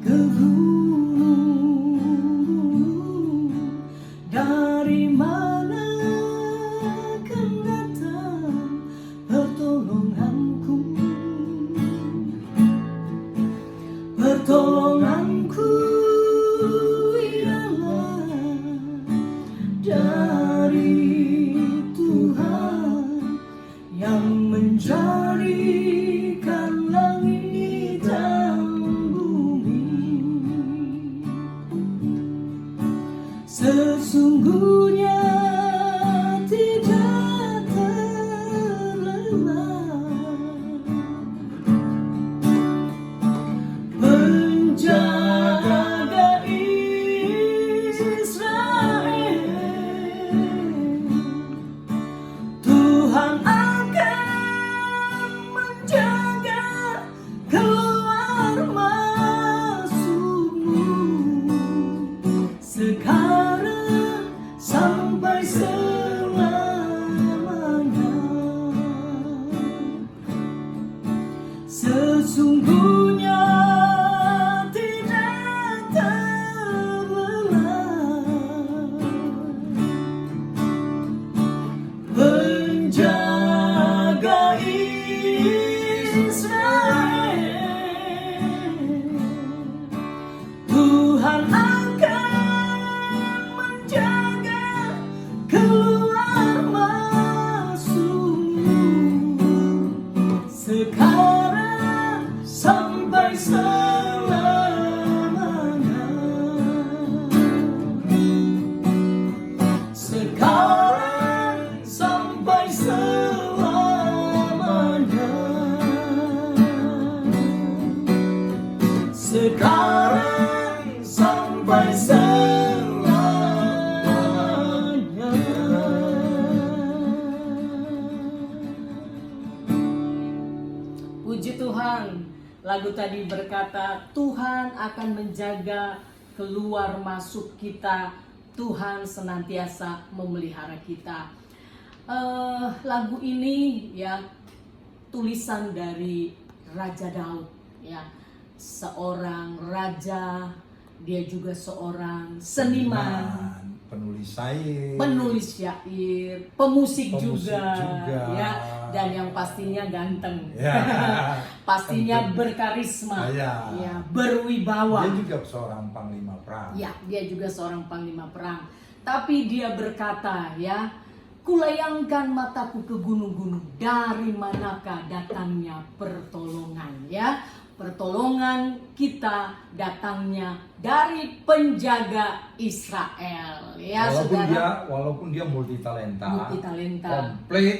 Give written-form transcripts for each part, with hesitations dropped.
ke gunung, dari mana akan datang pertolonganku? Pertolonganku ialah dari Tuhan yang menjadikan langit dan bumi. Sesungguhnya tidak terlelah menjaga Israel. Tuhan akan menjaga keluar masukmu sekarang sampai selamanya. Sesungguhnya tidak terlelah menjaga Israel. Tuhan akan menjaga keluar masukmu sekarang sampai selamanya. Sekarang sampai selamanya. Sekarang sampai selamanya. Puji Tuhan, lagu tadi berkata Tuhan akan menjaga keluar masuk kita, Tuhan senantiasa memelihara kita. Lagu ini ya tulisan dari Raja Daud ya, seorang raja, dia juga seorang seniman, penulis syair, pemusik juga, juga, ya, dan yang pastinya ganteng, ya. pastinya berkarisma, ya. Ya, berwibawa. Dia juga seorang panglima perang. Ya, dia juga seorang panglima perang. Tapi dia berkata, ya, kulayangkan mataku ke gunung-gunung, dari manakah datangnya pertolongan, ya. Pertolongan kita datangnya dari penjaga Israel, ya, walaupun dia multi talenta,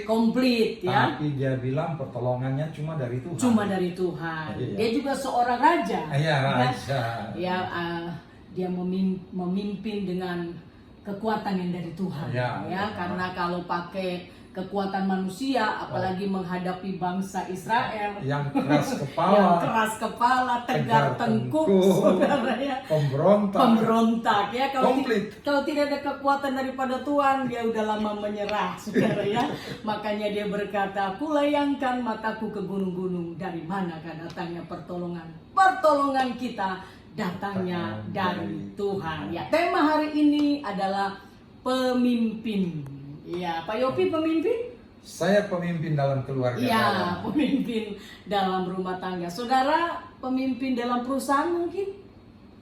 komplit, ya. Tapi dia bilang pertolongannya cuma dari Tuhan. Iya. Dia juga seorang raja. Iya, raja. Ya, dia memimpin dengan kekuatan yang dari Tuhan, ya. Karena kalau pakai kekuatan manusia, apalagi menghadapi bangsa Israel yang keras kepala, tegar tengkuk, saudara, ya. Pemberontak, ya. Kalau tidak ada kekuatan daripada Tuhan, dia udah lama menyerah, saudara, ya. Makanya dia berkata, kulayangkan mataku ke gunung-gunung, dari manakah datangnya pertolongan? Pertolongan kita datangnya dari Tuhan. Ya, tema hari ini adalah pemimpin. Iya, Pak Yopi pemimpin? Saya pemimpin dalam keluarga. Iya, pemimpin dalam rumah tangga. Saudara, pemimpin dalam perusahaan mungkin?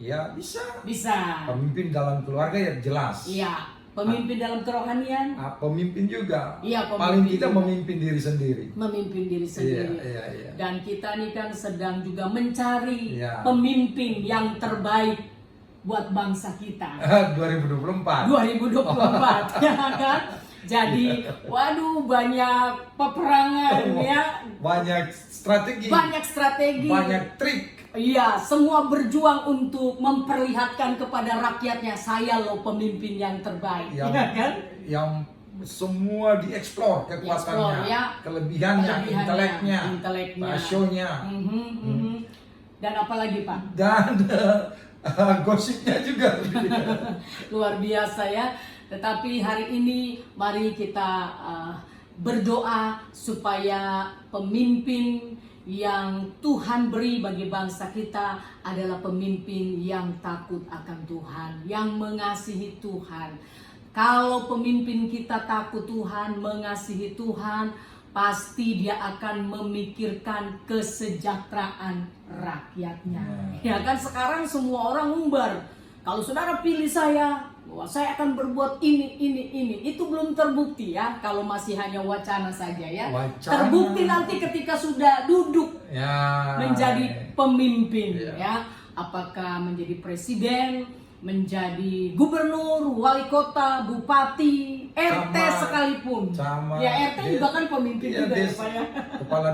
Ya, bisa. Bisa. Pemimpin dalam keluarga ya jelas. Iya, pemimpin dalam kerohanian? Pemimpin juga. Iya, paling kita memimpin diri sendiri. Memimpin diri sendiri. Iya. Dan kita ini kan sedang juga mencari pemimpin yang terbaik buat bangsa kita. 2024, ya kan? Jadi, waduh, banyak peperangan, ya. Banyak strategi, banyak trik. Iya, semua berjuang untuk memperlihatkan kepada rakyatnya, saya loh pemimpin yang terbaik, ya kan? Yang semua dieksplor kekuatannya, kelebihannya, inteleknya, rasionya. Dan apalagi, Pak? Dan gosipnya juga. Luar biasa, ya. Tetapi hari ini mari kita berdoa supaya pemimpin yang Tuhan beri bagi bangsa kita adalah pemimpin yang takut akan Tuhan, yang mengasihi Tuhan. Kalau pemimpin kita takut Tuhan, mengasihi Tuhan, pasti dia akan memikirkan kesejahteraan rakyatnya. Ya kan, sekarang semua orang umbar, kalau saudara pilih saya, bahwa saya akan berbuat ini. Itu belum terbukti ya, kalau masih hanya wacana saja ya. Terbukti nanti ketika sudah duduk menjadi pemimpin ya. Apakah menjadi presiden, menjadi gubernur, wali kota, bupati, RT sekalipun. Ya, RT juga kan pemimpin juga ya, Pak ya. Kepala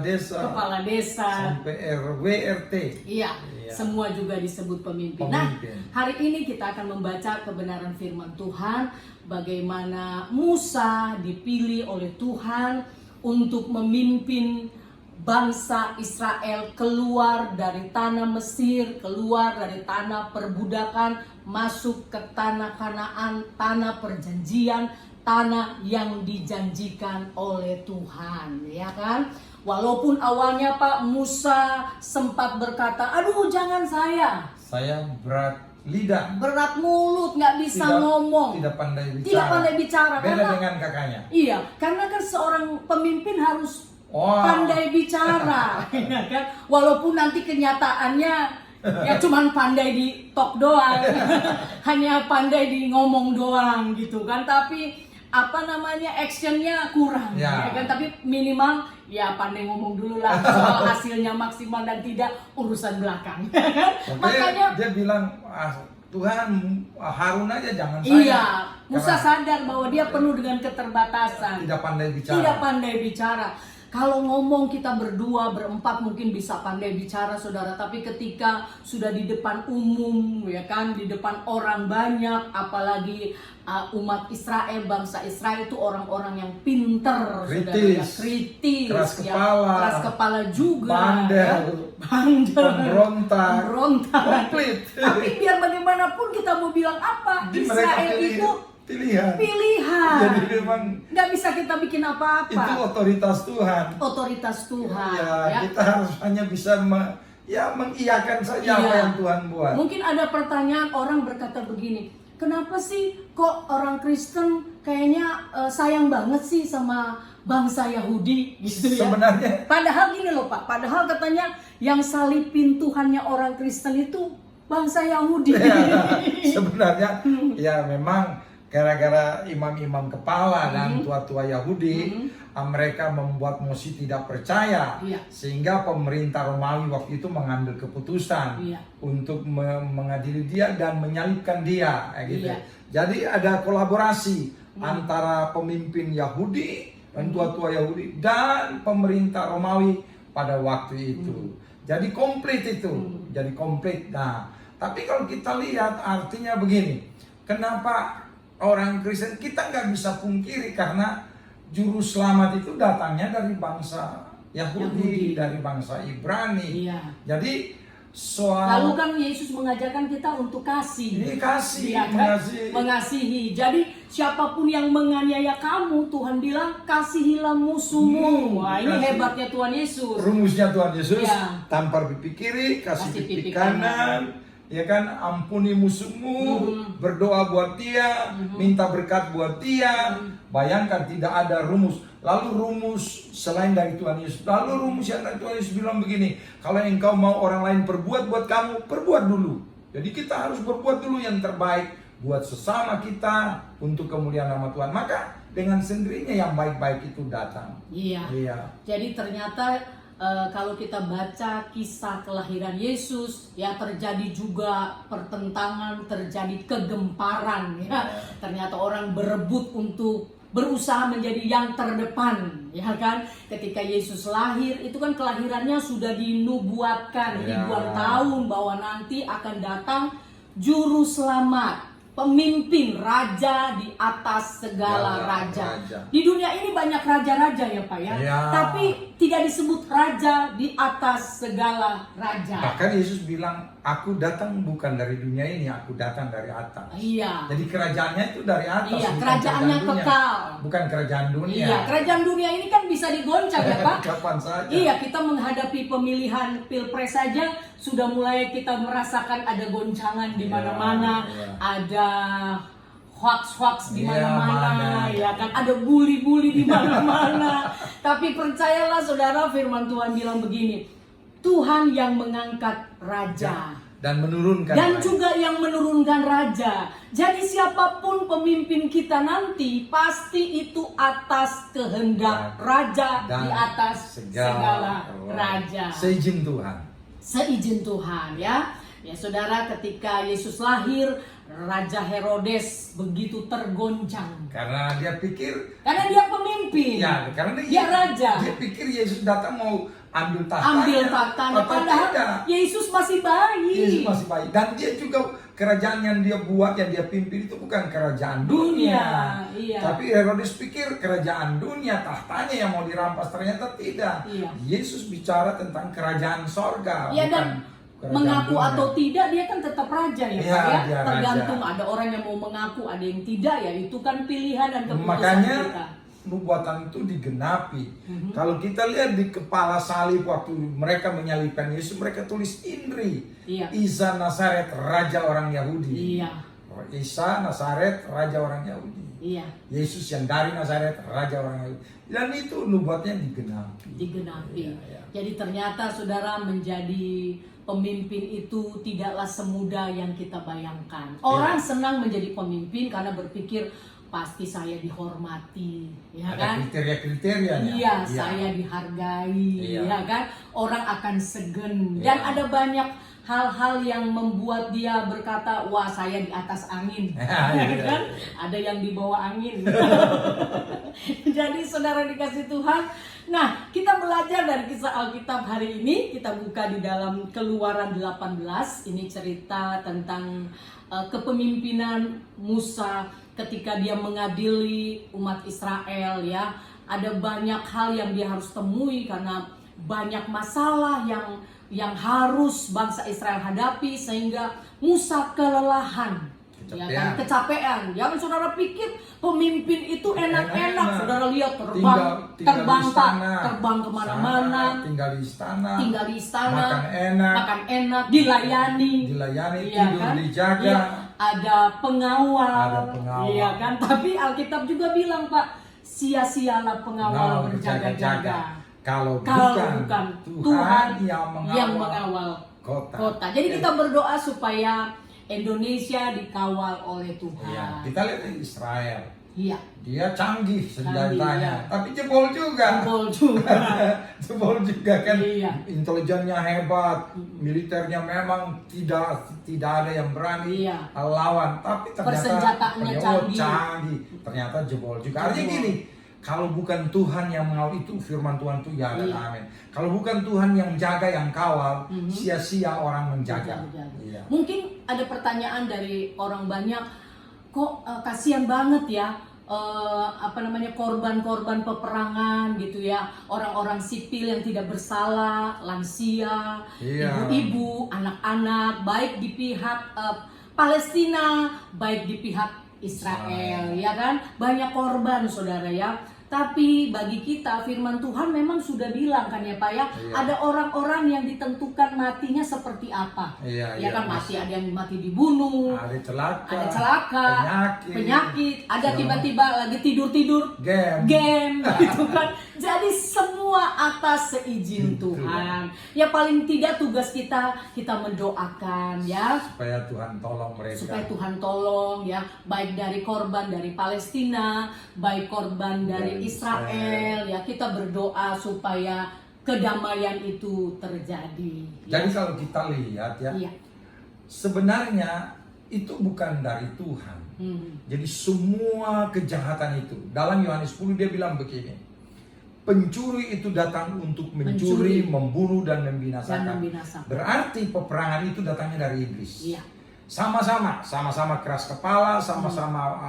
desa. Sampai RW, RT. Iya. Semua juga disebut pemimpin. Nah, hari ini kita akan membaca kebenaran firman Tuhan, bagaimana Musa dipilih oleh Tuhan untuk memimpin bangsa Israel keluar dari tanah Mesir, keluar dari tanah perbudakan, masuk ke tanah Kanaan, tanah perjanjian, tanah yang dijanjikan oleh Tuhan, ya kan? Walaupun awalnya Pak Musa sempat berkata, aduh jangan saya berat lidah, berat mulut, nggak bisa ngomong, tidak pandai bicara, beda karena, dengan kakaknya. Iya, karena kan seorang pemimpin harus pandai bicara, ya kan? Walaupun nanti kenyataannya ya cuman pandai di talk doang, hanya pandai di ngomong doang gitu kan, tapi actionnya kurang, ya kan? Tapi minimal ya pandai ngomong dulu lah, soal hasilnya maksimal dan tidak urusan belakang. Makanya dia bilang, Tuhan, Harun aja jangan saya. Iya, Musa sadar bahwa dia penuh dengan keterbatasan, tidak pandai bicara. Kalau ngomong kita berdua, berempat mungkin bisa pandai bicara saudara, tapi ketika sudah di depan umum, ya kan, di depan orang banyak, apalagi umat Israel, bangsa Israel itu orang-orang yang pinter, kritis, keras kepala juga, bandel, pemberontak, komplit. Tapi biar bagaimanapun kita mau bilang apa, Israel itu pilihan. Jadi memang nggak bisa kita bikin apa-apa. Itu otoritas Tuhan. Ya. Kita harus hanya bisa mengiyakan saja apa yang Tuhan buat. Mungkin ada pertanyaan, orang berkata begini, kenapa sih kok orang Kristen kayaknya sayang banget sih sama bangsa Yahudi gitu ya? Sebenarnya. Padahal gini loh Pak, padahal katanya yang salibin Tuhannya orang Kristen itu bangsa Yahudi. Sebenarnya ya memang gara-gara imam-imam kepala dan tua-tua Yahudi, mereka membuat Mose tidak percaya, sehingga pemerintah Romawi waktu itu mengambil keputusan untuk mengadili dia dan menyalibkan dia, gitu. Jadi ada kolaborasi antara pemimpin Yahudi dan tua-tua Yahudi dan pemerintah Romawi pada waktu itu. Jadi komplit itu, Nah, tapi kalau kita lihat artinya begini, kenapa orang Kristen, kita nggak bisa pungkiri karena juru selamat itu datangnya dari bangsa Yahudi. Dari bangsa Ibrani. Jadi lalu kan Yesus mengajarkan kita untuk kasih. Mengasihi. Jadi siapapun yang menganiaya kamu, Tuhan bilang kasihilah musuhmu. Wah, ini hebatnya Tuhan Yesus. Rumusnya Tuhan Yesus, tampar pipi kiri, kasih pipi kanan. Ya kan, ampuni musuhmu, berdoa buat dia, minta berkat buat dia. Bayangkan tidak ada rumus. Lalu rumus selain dari Tuhan Yesus. Lalu rumus yang dari Tuhan Yesus bilang begini, kalau engkau mau orang lain berbuat buat kamu, perbuat dulu. Jadi kita harus berbuat dulu yang terbaik buat sesama kita untuk kemuliaan nama Tuhan. Maka dengan sendirinya yang baik-baik itu datang. Iya. Jadi ternyata kalau kita baca kisah kelahiran Yesus, ya terjadi juga pertentangan, terjadi kegemparan, ya. Ternyata orang berebut untuk berusaha menjadi yang terdepan, ya kan? Ketika Yesus lahir, itu kan kelahirannya sudah dinubuatkan ribuan tahun bahwa nanti akan datang juru selamat. pemimpin, raja di atas segala raja. Di dunia ini banyak raja-raja ya Pak ya. Tapi tidak disebut raja di atas segala raja. Bahkan Yesus bilang, aku datang bukan dari dunia ini, aku datang dari atas. Iya. Jadi kerajaannya itu dari atas. Iya, kerajaannya kekal. Bukan kerajaan dunia. Iya, kerajaan dunia ini kan bisa digoncang ya Pak. Kapan saja. Iya, kita menghadapi pemilihan pilpres saja sudah mulai kita merasakan ada goncangan di mana-mana, ada hoax-hoax di mana-mana, ya kan, ada bully-bully di mana-mana. Tapi percayalah saudara, firman Tuhan bilang begini, Tuhan yang mengangkat raja dan menurunkan dan juga yang menurunkan raja. Jadi siapapun pemimpin kita nanti pasti itu atas kehendak raja di atas segala raja. Seizin Tuhan. Seizin Tuhan ya. Ya saudara, ketika Yesus lahir, Raja Herodes begitu tergoncang. Karena dia pikir, karena dia pemimpin. Ya, karena dia raja. Dia pikir Yesus datang mau ambil tahtanya. Padahal Yesus masih bayi. Yesus masih bayi. Dan dia juga kerajaan yang dia buat, yang dia pimpin itu bukan kerajaan dunia. Iya. Tapi Herodes pikir kerajaan dunia, tahtanya yang mau dirampas, ternyata tidak. Iya. Yesus bicara tentang kerajaan sorga. Iya, dan mengaku dunia atau tidak dia kan tetap raja ya Pak ya. Tergantung raja. Ada orang yang mau mengaku, ada yang tidak ya. Itu kan pilihan dan keputusan makanya, kita. Nubuatan itu digenapi. Kalau kita lihat di kepala salib waktu mereka menyalibkan Yesus, mereka tulis Indri, Isa Nazaret, Raja orang Yahudi. Isa Nazaret, Raja orang Yahudi. Yesus yang dari Nazaret, Raja orang Yahudi. Dan itu nubuatnya digenapi. Jadi ternyata saudara, menjadi pemimpin itu tidaklah semudah yang kita bayangkan. Orang senang menjadi pemimpin karena berpikir pasti saya dihormati, ya ada kan? Kriteria-kriterianya. Iya, saya dihargai, ya kan? Orang akan segen dan ada banyak hal-hal yang membuat dia berkata, wah saya di atas angin, ya kan? Ada yang di bawah angin. Jadi saudara dikasih Tuhan, nah kita belajar dari kisah Alkitab hari ini. Kita buka di dalam Keluaran 18. Ini cerita tentang kepemimpinan Musa ketika dia mengadili umat Israel ya. Ada banyak hal yang dia harus temui karena banyak masalah yang harus bangsa Israel hadapi sehingga Musa kelelahan. Ya kan, kecapean. Jangan saudara pikir pemimpin itu enak-enak. Saudara lihat terbang kemana-mana, tinggal di istana, makan enak, dilayani, tidur kan? Dijaga. Ya, ada pengawal, iya kan. Tapi Alkitab juga bilang Pak, sia-sialah pengawal berjaga-jaga. Kalau bukan Tuhan yang mengawal kota. Jadi kita berdoa supaya Indonesia dikawal oleh Tuhan. Ya, kita lihat Israel. Iya. Dia canggih senjatanya, tapi jebol juga. Jebol juga kan. Iya. Intelijennya hebat, militernya memang tidak ada yang berani lawan, tapi ternyata canggih. Ternyata jebol juga. Artinya gini, kalau bukan Tuhan yang mengawal itu, firman Tuhan itu ya dan amin. Kalau bukan Tuhan yang jaga, yang kawal, sia-sia orang menjaga. Mungkin ada pertanyaan dari orang banyak, kok kasihan banget ya korban-korban peperangan gitu ya, orang-orang sipil yang tidak bersalah, lansia, ibu-ibu, anak-anak, baik di pihak Palestina, baik di pihak Israel, ya kan? Banyak korban saudara ya. Tapi bagi kita firman Tuhan memang sudah bilang kan ya Pak ya, ada orang-orang yang ditentukan matinya seperti apa. Ya kan, mati, ada yang mati dibunuh, ada celaka, penyakit, ada tiba-tiba lagi tidur-tidur game gitu kan. Jadi semua atas seizin Tuhan. Ya paling tidak tugas kita mendoakan ya supaya Tuhan tolong mereka. Supaya Tuhan tolong ya, baik dari korban dari Palestina, baik korban dari Israel ya, kita berdoa supaya kedamaian itu terjadi. Jadi kalau kita lihat ya, sebenarnya itu bukan dari Tuhan. Jadi semua kejahatan itu, dalam Yohanes 10 dia bilang begini, pencuri itu datang untuk mencuri, membunuh dan membinasakan. Berarti peperangan itu datangnya dari iblis. sama-sama keras kepala, sama-sama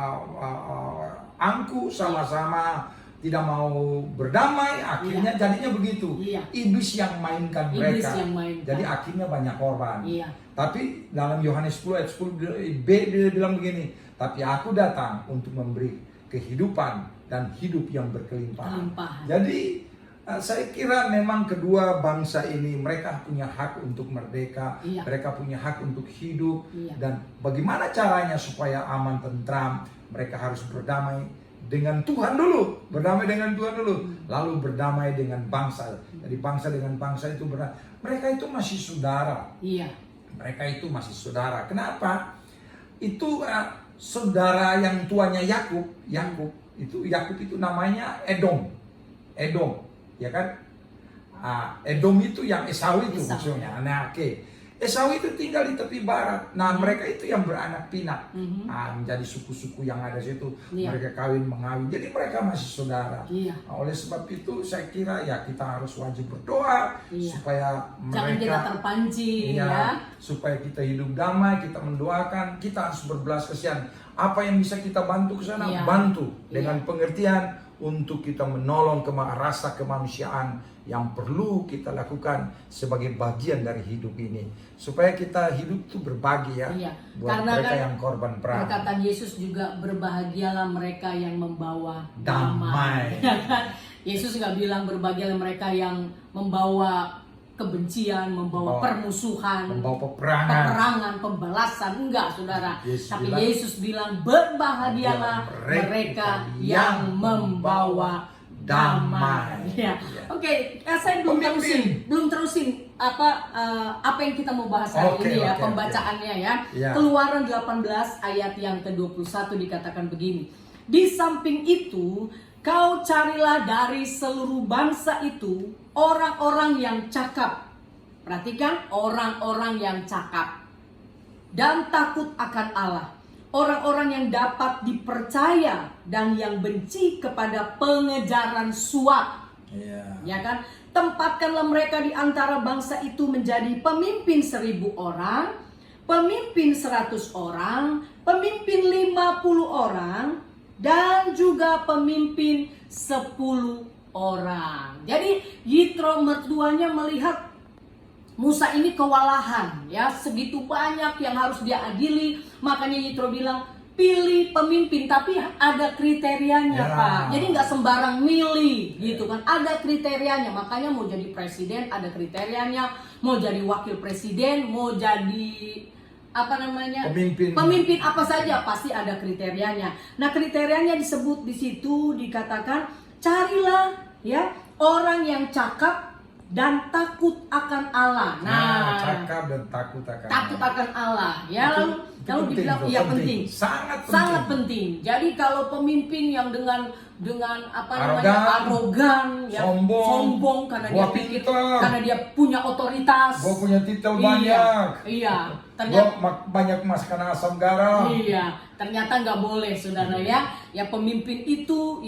angkuh, sama-sama tidak mau berdamai, akhirnya jadinya begitu. Iblis yang mainkan mereka. Jadi akhirnya banyak korban. Tapi dalam Yohanes 10 ayat 10b dia bilang begini, tapi aku datang untuk memberi kehidupan dan hidup yang berkelimpahan. Jadi saya kira memang kedua bangsa ini mereka punya hak untuk merdeka, mereka punya hak untuk hidup, dan bagaimana caranya supaya aman tentram, mereka harus berdamai dengan Tuhan dulu, berdamai dengan Tuhan dulu, lalu berdamai dengan bangsa. Jadi bangsa dengan bangsa itu berdamai. Mereka itu masih saudara. Mereka itu masih saudara. Kenapa? Itu saudara yang tuanya Yakub itu namanya Edom, ya kan? Edom itu yang Esau itu maksudnya. Nah, Esau itu tinggal di tepi barat. Nah, mereka itu yang beranak pinak. Menjadi suku-suku yang ada situ. Mereka kawin mengawin. Jadi mereka masih saudara. Nah, oleh sebab itu saya kira ya kita harus wajib berdoa supaya mereka jangan kita terpancing supaya kita hidup damai, kita mendoakan, kita harus berbelas kasihan. Apa yang bisa kita bantu ke sana, bantu dengan pengertian untuk kita menolong rasa kemanusiaan yang perlu kita lakukan sebagai bagian dari hidup ini, supaya kita hidup itu berbagi buat karena mereka yang korban perang. Perkataan Yesus juga berbahagialah mereka yang membawa damai. Yesus nggak bilang berbahagialah mereka yang membawa kebencian, membawa permusuhan, membawa peperangan, pembalasan, enggak saudara. Tapi Yesus bilang berbahagialah mereka yang membawa damai. Oke, saya belum terusin apa yang kita mau bahas hari ini pembacaannya ya. Keluaran 18 ayat yang ke-21 dikatakan begini. Di samping itu, kau carilah dari seluruh bangsa itu orang-orang yang cakap. Perhatikan, orang-orang yang cakap dan takut akan Allah. Orang-orang yang dapat dipercaya dan yang benci kepada pengejaran suap. Ya kan? Tempatkanlah mereka di antara bangsa itu menjadi pemimpin 1000 orang, pemimpin 100 orang, pemimpin 50 orang, dan juga pemimpin 10 orang. Jadi Yitro mertuanya melihat Musa ini kewalahan, segitu banyak yang harus dia adili. Makanya Yitro bilang, pilih pemimpin, tapi ada kriterianya Pak. Jadi nggak sembarang milih gitu kan, ada kriterianya. Makanya mau jadi presiden ada kriterianya, mau jadi wakil presiden, mau jadi pemimpin apa saja pasti ada kriterianya. Nah, kriterianya disebut di situ, dikatakan carilah orang yang cakap dan takut akan Allah. Nah, cakap dan takut akan Allah. Lalu dibilang penting. Sangat penting. Jadi kalau pemimpin yang dengan arogan, sombong karena dia punya otoritas, punya titel banyak. Ternyata banyak masakan asam garam. Ternyata nggak boleh, saudara ya. Pemimpin itu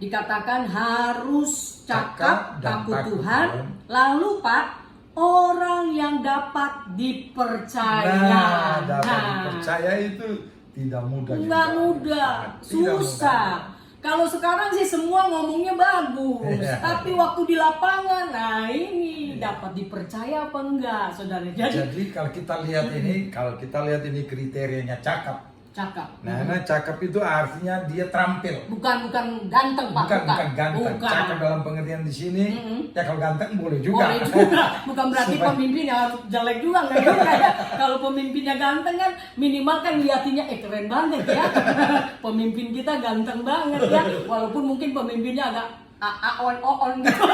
dikatakan harus cakap, takut Tuhan. Lalu Pak, orang yang dapat dipercaya. Dipercaya itu tidak mudah. Nggak mudah, susah. Kalau sekarang sih semua ngomongnya bagus, tapi waktu di lapangan, ini dapat dipercaya apa enggak, saudara? Jadi kalau kita lihat ini kriterianya cakap. Nah, cakap itu artinya dia terampil. Bukan ganteng Pak. Bukan ganteng. Cakap dalam pengertian di sini, kalau ganteng boleh juga. Bukan berarti pemimpinnya harus jelek juga, nggak juga ya. Kalau pemimpinnya ganteng kan minimal kan liatinya keren banget ya. Pemimpin kita ganteng banget ya, walaupun mungkin pemimpinnya agak on gitu.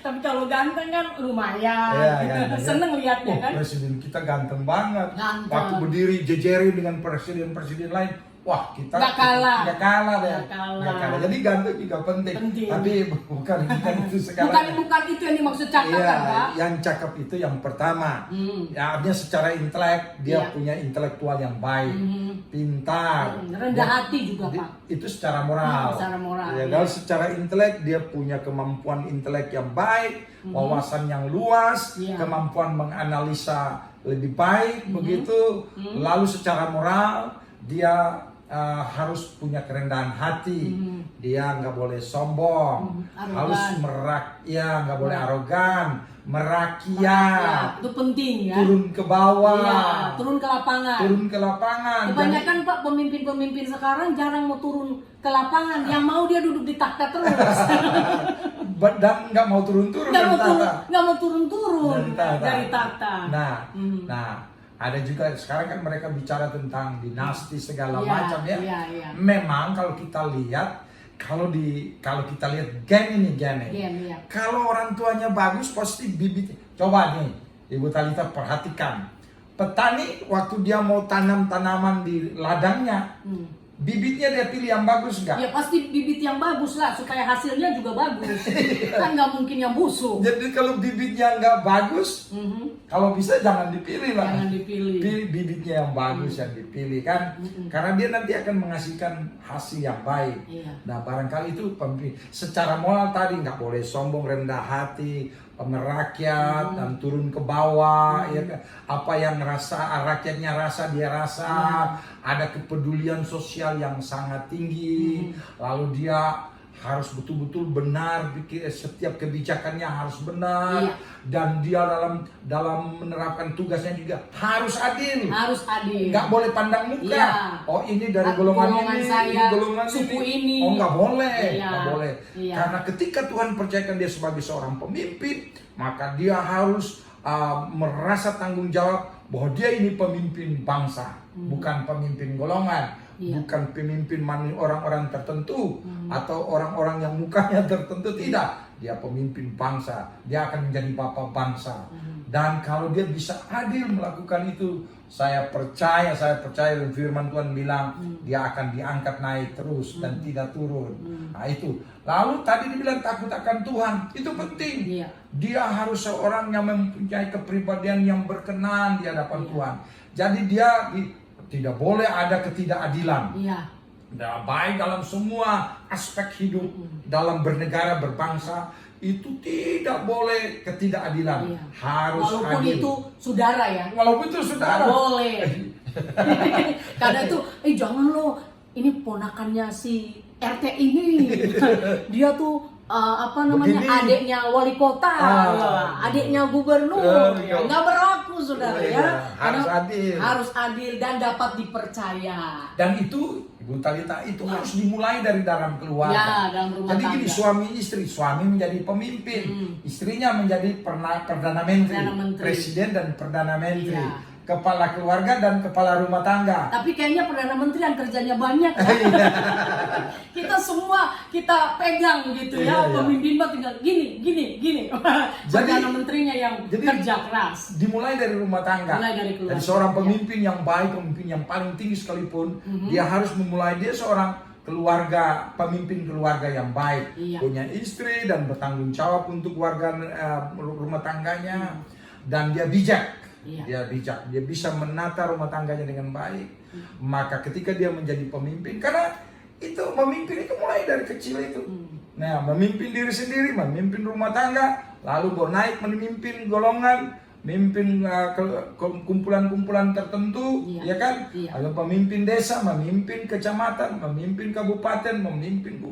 Tapi kalau ganteng kan lumayan. Seneng liatnya kan. Presiden kita ganteng banget. Waktu berdiri jejerin dengan presiden-presiden lain, wah kita nggak kalah. Jadi ganteng juga penting. Tapi bukan itu sekarang. Bukan itu yang dimaksud cakap kan Pak? Yang cakap itu yang pertama. Artinya secara intelek dia punya intelektual yang baik, pintar, rendah hati juga Pak. Itu secara moral. Dan secara intelek dia punya kemampuan intelek yang baik, wawasan yang luas, kemampuan menganalisa lebih baik begitu. Lalu secara moral dia harus punya kerendahan hati. Dia nggak boleh sombong, harus nggak boleh arogan, merakyat. Itu penting ya. Turun ke bawah. Iya, turun ke lapangan. Turun ke lapangan. Kebanyakan Pak pemimpin-pemimpin sekarang jarang mau turun ke lapangan, yang mau dia duduk di takhta terus. Dan nggak mau turun-turun nggak mau turun-turun dari takhta. Nah, ada juga sekarang kan mereka bicara tentang dinasti segala macam ya. Iya. Memang kalau kita lihat, kalau kita lihat gen. Kalau orang tuanya bagus pasti bibit. Coba nih, Ibu Talita perhatikan. Petani waktu dia mau tanam tanaman di ladangnya, bibitnya dia pilih yang bagus nggak? Ya pasti bibit yang bagus lah, supaya hasilnya juga bagus. Kan nggak mungkin yang busuk. Jadi kalau bibitnya nggak bagus, kalau bisa jangan dipilih lah. Jangan dipilih. Bibitnya yang bagus yang dipilih kan, karena dia nanti akan menghasilkan hasil yang baik. Nah barangkali itu pemimpin. Secara moral tadi nggak boleh sombong, rendah hati, merakyat dan turun ke bawah, ya kan? Apa yang rakyatnya rasa dia rasa. Ada kepedulian sosial yang sangat tinggi. Lalu dia harus betul-betul benar, setiap kebijakannya harus benar, dan dia dalam menerapkan tugasnya juga harus adil. Nggak boleh pandang muka. Oh ini dari golongan ini, saya, golongan suku ini. Oh nggak boleh, nggak boleh. Karena ketika Tuhan percayakan dia sebagai seorang pemimpin, maka dia harus merasa tanggung jawab bahwa dia ini pemimpin bangsa, bukan pemimpin golongan. Bukan pemimpin orang-orang tertentu atau orang-orang yang mukanya tertentu, tidak. Dia pemimpin bangsa, dia akan menjadi bapak bangsa. Dan kalau dia bisa adil melakukan itu, saya percaya firman Tuhan bilang dia akan diangkat naik terus dan tidak turun. Nah itu. Lalu tadi dibilang takut akan Tuhan, itu penting. Dia harus seorang yang mempunyai kepribadian yang berkenan di hadapan Tuhan. Jadi dia tidak boleh ada ketidakadilan. Baik dalam semua aspek hidup, dalam bernegara, berbangsa, itu tidak boleh ketidakadilan. Harus walaupun adil. Itu saudara ya. Walaupun itu saudara. Nggak boleh. Karena itu, jangan lo, ini ponakannya si RT ini. Dia tuh Begini. adiknya wali kota, adiknya gubernur, nggak berlaku saudara ya. Harus adil. Harus adil dan dapat dipercaya. Dan itu Ibu Talita itu harus dimulai dari dalam keluarga. Dalam rumah Jadi tangga. gini, suami istri, suami menjadi pemimpin, istrinya menjadi perdana menteri, presiden dan perdana menteri. Kepala keluarga dan kepala rumah tangga. Tapi kayaknya Perdana Menteri yang kerjanya banyak ya. Kita semua kita pegang gitu ya. Pemimpin mah tinggal gini. Perdana Menterinya yang kerja keras. Dimulai dari rumah tangga. Dari seorang pemimpin yang baik, pemimpin yang paling tinggi sekalipun, dia harus memulai dia seorang keluarga, pemimpin keluarga yang baik, punya istri dan bertanggung jawab untuk warga rumah tangganya, dan dia bijak. Dia bijak, dia bisa menata rumah tangganya dengan baik. Maka ketika dia menjadi pemimpin, karena itu memimpin itu mulai dari kecil itu. Nah, memimpin diri sendiri, memimpin rumah tangga, lalu naik memimpin golongan, memimpin kumpulan-kumpulan tertentu, ya kan? Lalu pemimpin desa, memimpin kecamatan, memimpin kabupaten, memimpin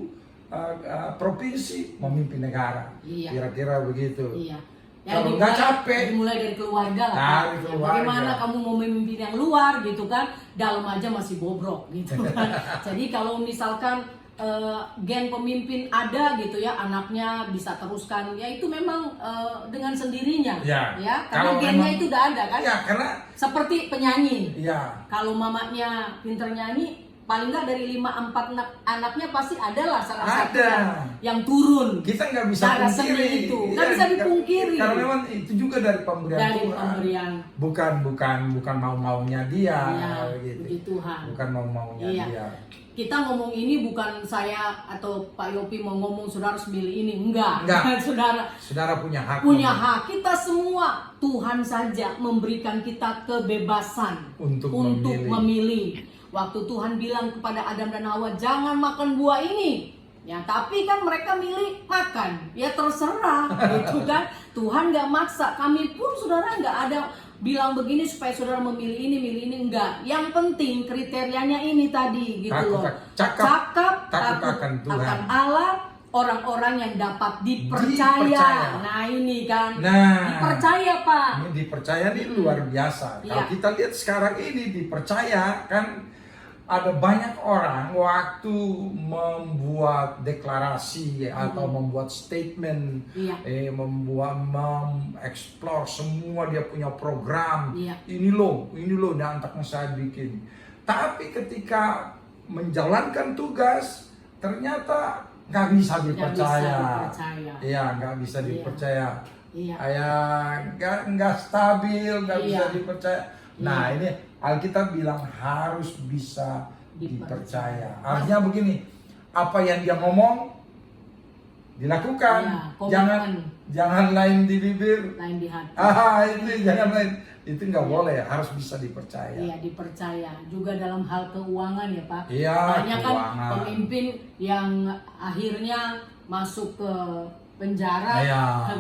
provinsi, memimpin negara. Kira-kira begitu. Kalau nggak capek, dimulai dari keluarga lah. Bagaimana kamu mau memimpin yang luar gitu kan? Dalam aja masih bobrok gitu kan. Jadi kalau misalkan gen pemimpin ada gitu ya, anaknya bisa teruskan, ya itu memang dengan sendirinya. Ya, karena gennya itu udah ada kan? Ya, karena seperti penyanyi. Kalau mamanya pinter nyanyi, paling nggak dari 5-4 anaknya pasti adalah salah satu yang turun. Kita nggak bisa pungkiri itu, nggak bisa dipungkiri. Karena memang itu juga dari pemberian Tuhan. Bukan mau-maunya dia, gitu. Tuhan. Bukan mau-maunya dia. Kita ngomong ini bukan saya atau Pak Yopi mau ngomong saudara harus milih ini, enggak. Saudara punya hak. Kita semua, Tuhan saja memberikan kita kebebasan untuk memilih. Waktu Tuhan bilang kepada Adam dan Hawa, jangan makan buah ini. Ya, tapi kan mereka milih makan. Ya terserah, gitu kan. Tuhan nggak maksa. Kami pun saudara nggak ada bilang begini supaya saudara memilih ini enggak. Yang penting kriterianya ini tadi gitu loh. Cakap, takut akan Allah, orang-orang yang dapat dipercaya. Nah ini kan, dipercaya Pak. Ini dipercaya nih luar biasa. Kalau kita lihat sekarang ini dipercaya kan, ada banyak orang waktu membuat deklarasi atau membuat statement, mengeksplor semua dia punya program. Ini loh yang antaknya saya bikin. Tapi ketika menjalankan tugas ternyata nggak bisa dipercaya. Iya, nggak bisa dipercaya. Nggak stabil, nggak bisa dipercaya. Nah ini Alkitab bilang harus bisa dipercaya. Artinya begini, apa yang dia ngomong dilakukan, jangan lain di bibir, lain di hati. Itu jangan lain, itu nggak boleh, harus bisa dipercaya. Iya, dipercaya. Juga dalam hal keuangan ya Pak. Iya, banyak kan pemimpin yang akhirnya masuk ke penjara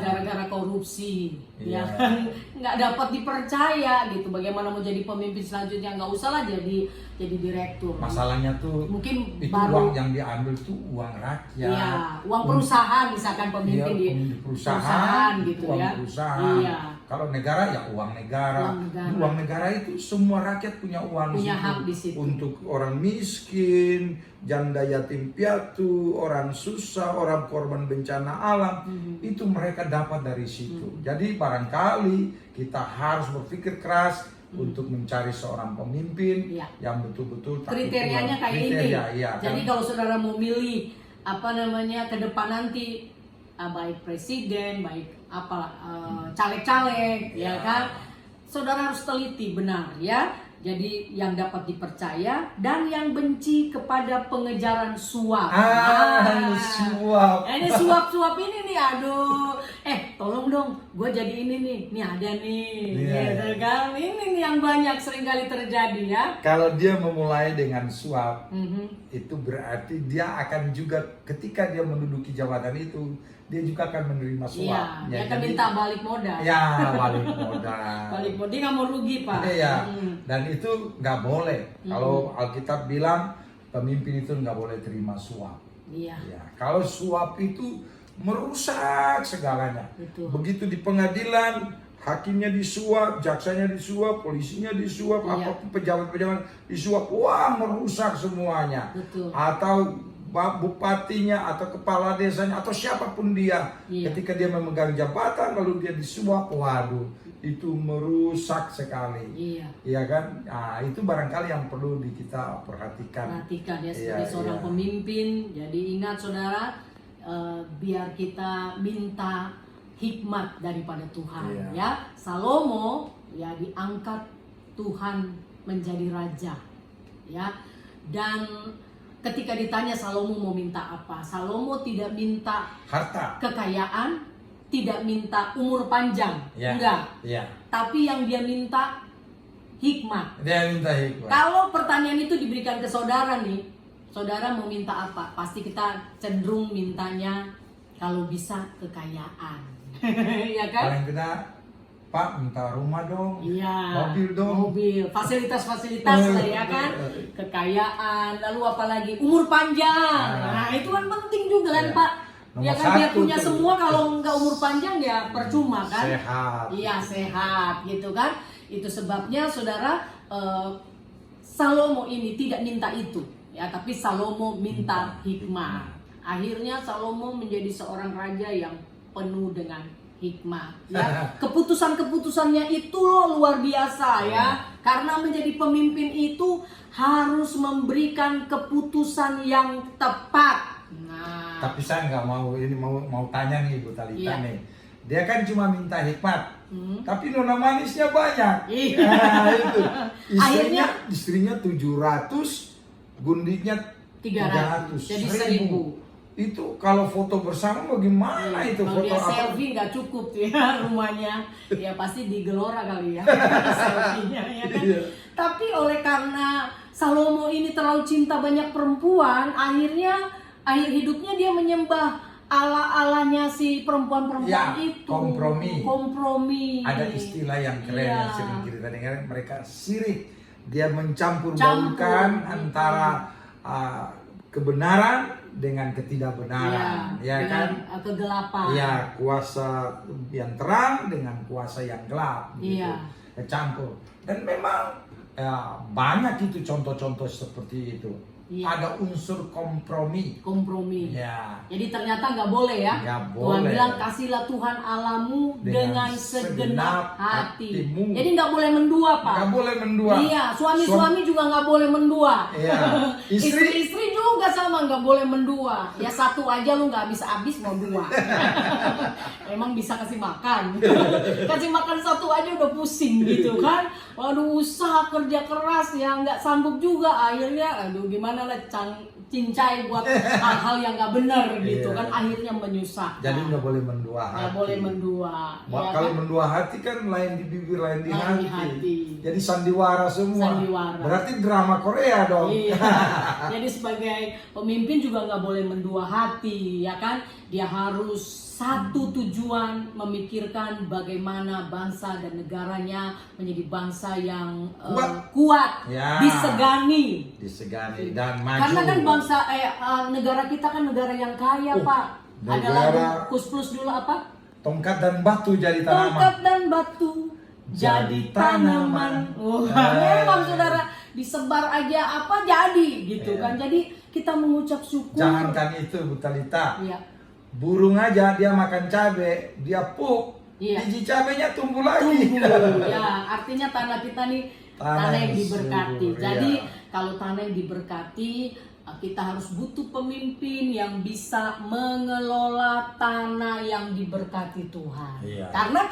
gara-gara korupsi, ya kan, nggak dapat dipercaya gitu. Bagaimana mau jadi pemimpin selanjutnya, nggak usah lah jadi direktur. Masalahnya tuh mungkin itu baru uang yang diambil tuh uang rakyat. Iya, uang perusahaan misalkan pemimpin di perusahaan gitu uang ya. Perusahaan. Iya. Kalau negara ya uang negara. Uang negara itu semua rakyat punya uang punya hak di situ. Untuk orang miskin, janda yatim piatu, orang susah, orang korban bencana alam, itu mereka dapat dari situ. Jadi barangkali kita harus berpikir keras untuk mencari seorang pemimpin yang betul-betul kriterianya kayak ini. Jadi kalau saudara mau milih ke depan nanti, baik presiden, baik caleg-caleg, ya kan, saudara harus teliti benar ya. Jadi yang dapat dipercaya dan yang benci kepada pengejaran suap. Suap. Ini suap-suap ini nih, aduh. Tolong dong, gue jadi ini nih ada nih. Gitu kan? Ini nih yang banyak seringkali terjadi ya. Kalau dia memulai dengan suap, itu berarti dia akan juga ketika dia menduduki jabatan itu, dia juga akan menerima suap. Dia akan minta balik modal. Balik modal. Balik modal, dia nggak mau rugi Pak. Dan itu nggak boleh. Kalau Alkitab bilang pemimpin itu nggak boleh terima suap. Kalau suap itu merusak segalanya. Begitu di pengadilan, hakimnya disuap, jaksanya disuap, polisinya disuap, apapun pejabat-pejabat disuap, wah merusak semuanya. Atau bupatinya atau kepala desanya atau siapapun dia, ketika dia memegang jabatan lalu dia disuap, waduh, itu merusak sekali. Iya kan? Nah, itu barangkali yang perlu kita perhatikan ya sebagai seorang pemimpin. Jadi ingat saudara, biar kita minta hikmat daripada Tuhan. Ya, Salomo ya diangkat Tuhan menjadi raja. Ya, dan ketika ditanya Salomo mau minta apa, Salomo tidak minta harta, kekayaan, tidak minta umur panjang, enggak. Tapi yang dia minta hikmat. Dia minta hikmat. Kalau pertanyaan itu diberikan ke saudara nih, saudara mau minta apa? Pasti kita cenderung mintanya kalau bisa kekayaan. Ya kan? Paling kita, Pak minta rumah dong, mobil dong, fasilitas-fasilitas lah ya kan, kekayaan, lalu apalagi umur panjang. Nah itu kan penting juga kan Pak. Ya kan dia punya semua, kalau nggak umur panjang ya percuma kan. Sehat. Iya sehat gitu kan. Itu sebabnya saudara, Salomo ini tidak minta itu ya, tapi Salomo minta hikmat. Akhirnya Salomo menjadi seorang raja yang penuh dengan hikmat ya. Keputusan-keputusannya itu loh luar biasa ya. Karena menjadi pemimpin itu harus memberikan keputusan yang tepat. Tapi saya nggak mau tanya nih Ibu Talita nih. Dia kan cuma minta hikmat, tapi nona manisnya banyak. Itu. Istrinya 700, gundiknya 300. Jadi 1000. Itu kalau foto bersama bagaimana itu kalau foto dia selfie nggak cukup ya rumahnya, ya pasti di Gelora kali ya selfie-nya ya kan. Tapi oleh karena Salomo ini terlalu cinta banyak perempuan, akhirnya akhir hidupnya dia menyembah ala-alanya si perempuan-perempuan itu kompromi. Ada istilah yang keren yang sering kita dengar, mereka sirik. Dia mencampur baurkan antara kebenaran dengan ketidakbenaran, ya kan? Kegelapan. Ya, kuasa yang terang dengan kuasa yang gelap, gitu. Campur. Dan memang banyak itu contoh-contoh seperti itu. Ada unsur kompromi. Ya. Jadi ternyata nggak boleh ya. Tuhan bilang kasihlah Tuhan Allahmu dengan segenap hatimu. Jadi nggak boleh mendua, Pak. Nggak boleh mendua. Iya, suami juga nggak boleh mendua. Iya. Istri juga sama nggak boleh mendua. Ya satu aja lu nggak habis mau dua. Emang bisa kasih makan. Kasih makan satu aja udah pusing gitu kan. Waduh, usaha kerja keras ya nggak sanggup juga, akhirnya aduh gimana lah cincai buat hal-hal yang nggak benar gitu kan, akhirnya menyusahkan. Jadi nggak boleh mendua hati. Nggak boleh mendua. Kalau mendua hati kan lain di bibir, lain di hati. Jadi sandiwara semua. Berarti drama Korea dong. Iya. Jadi sebagai pemimpin juga nggak boleh mendua hati, ya kan? Dia harus satu tujuan, memikirkan bagaimana bangsa dan negaranya menjadi bangsa yang kuat, disegani dan maju. Karena kan bangsa negara kita kan negara yang kaya, Pak. Ada lagu Kus Plus dulu apa? Tongkat dan batu jadi tanaman. Tongkat dan batu jadi tanaman. Memang saudara, disebar aja apa jadi gitu kan. Jadi kita mengucap syukur. Jangankan itu, Bu Talita. Burung aja dia makan cabai, dia puk, biji cabainya tumbuh lagi. Ya, artinya tanah kita nih tanah yang diberkati. Jadi kalau tanah yang diberkati, kita harus butuh pemimpin yang bisa mengelola tanah yang diberkati Tuhan. Karena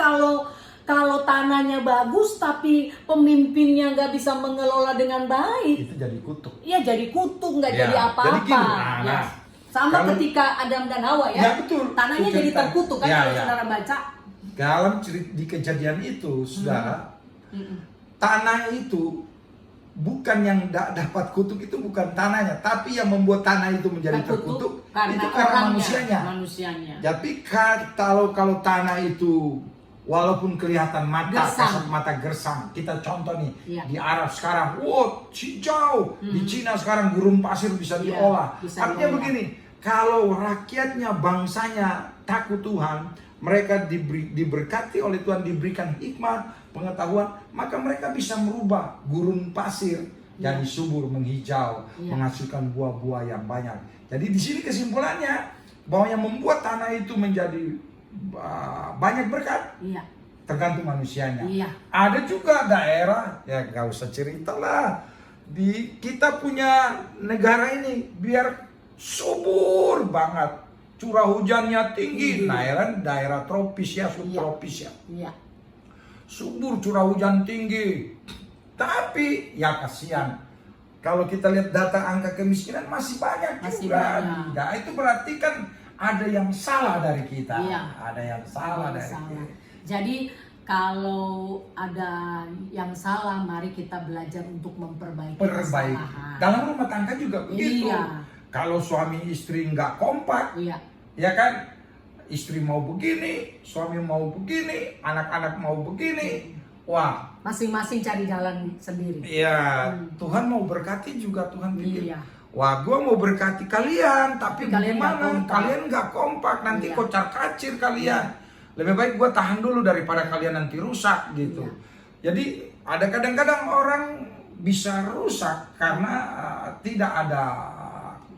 kalau tanahnya bagus tapi pemimpinnya nggak bisa mengelola dengan baik, itu jadi kutuk. Iya, jadi kutuk, nggak jadi apa-apa. Sama ketika Adam dan Hawa ya, betul. Tanahnya jadi terkutuk kan, kalau saudara baca. Dalam di kejadian itu, saudara, tanah itu bukan yang dapat kutuk, itu bukan tanahnya, tapi yang membuat tanah itu menjadi terkutuk itu karena manusianya. Tapi kalau tanah itu walaupun kelihatan kasat mata gersang, kita contoh nih di Arab sekarang, hijau, di Cina sekarang gurun pasir bisa diolah. Artinya begini, kalau rakyatnya, bangsanya takut Tuhan, mereka diberkati oleh Tuhan, diberikan hikmat, pengetahuan, maka mereka bisa merubah gurun pasir jadi subur, menghijau, menghasilkan buah-buah yang banyak. Jadi di sini kesimpulannya bahwa yang membuat tanah itu menjadi banyak berkat tergantung manusianya. Ada juga daerah, ya gak usah cerita lah, kita punya negara ini biar subur banget, curah hujannya tinggi, daerah tropis ya, subtropis ya, subur, curah hujan tinggi. Tapi ya kasihan, kalau kita lihat data angka kemiskinan masih banyak juga. Nah, itu berarti kan ada yang salah dari kita. Ada yang salah dari kita. Jadi kalau ada yang salah, mari kita belajar untuk memperbaiki kesalahan. Dalam rumah tangga juga begitu. Kalau suami istri nggak kompak, ya kan? Istri mau begini, suami mau begini, anak-anak mau begini. Wah, masing-masing cari jalan sendiri. Iya, Tuhan mau berkati juga, Tuhan pikir. Wah, gue mau berkati kalian, tapi bagaimana? Kalian nggak kompak, nanti kocar kacir kalian. Lebih baik gue tahan dulu daripada kalian nanti rusak gitu. Jadi ada kadang-kadang orang bisa rusak karena tidak ada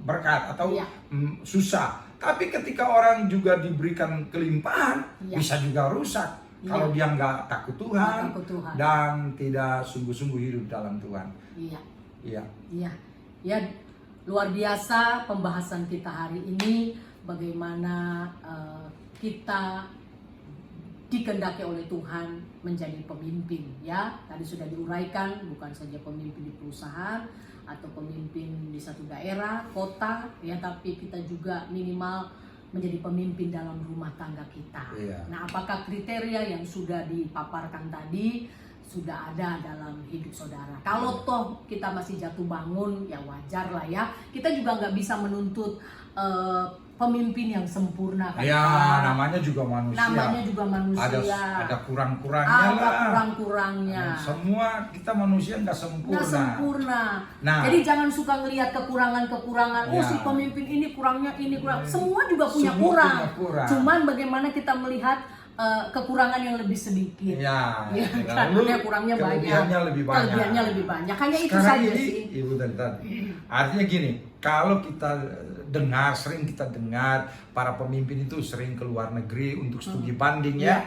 berkat atau susah. Tapi ketika orang juga diberikan kelimpahan, bisa juga rusak. Kalau dia nggak takut Tuhan dan tidak sungguh-sungguh hidup dalam Tuhan. Ya, luar biasa pembahasan kita hari ini, bagaimana kita dikehendaki oleh Tuhan menjadi pemimpin ya. Tadi sudah diuraikan, bukan saja pemimpin di perusahaan atau pemimpin di satu daerah, kota ya, tapi kita juga minimal menjadi pemimpin dalam rumah tangga kita. Nah, apakah kriteria yang sudah dipaparkan tadi sudah ada dalam hidup saudara? Kalau toh kita masih jatuh bangun, ya wajar lah ya. Kita juga nggak bisa menuntut pemimpin yang sempurna kan. Ya, namanya juga manusia. Namanya juga manusia. Ada kurang-kurangnya lah. Ada kurang-kurangnya. Semua kita manusia nggak sempurna. Nggak sempurna. Nah, jadi jangan suka ngelihat kekurangan-kekurangan. Oh, ya, si pemimpin ini kurangnya ini kurang. Semua juga punya semua kurang. punya kurang. Cuman bagaimana kita melihat kekurangan yang lebih sedikit. Ya, karena kurangnya banyak. Kelebihannya lebih banyak. Kelebihannya lebih banyak. Hanya itu Sekarang saja ini, sih. Ibu tadi. Artinya gini, kalau kita sering kita dengar para pemimpin itu sering ke luar negeri untuk studi banding ya.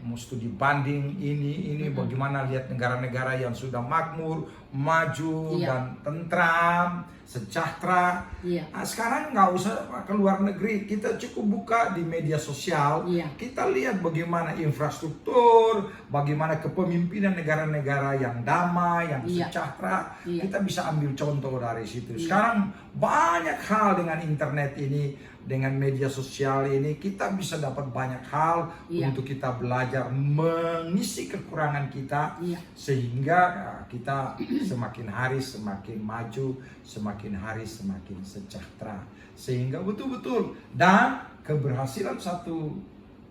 Mau studi banding ini bagaimana lihat negara-negara yang sudah makmur, maju dan tentram, sejahtera. Nah, sekarang nggak usah ke luar negeri, kita cukup buka di media sosial, kita lihat bagaimana infrastruktur, bagaimana kepemimpinan negara-negara yang damai, yang sejahtera. Kita bisa ambil contoh dari situ. Sekarang banyak hal dengan internet ini, dengan media sosial ini, kita bisa dapat banyak hal untuk kita belajar mengisi kekurangan kita, sehingga kita semakin hari semakin maju, semakin hari semakin sejahtera, sehingga betul-betul dan keberhasilan satu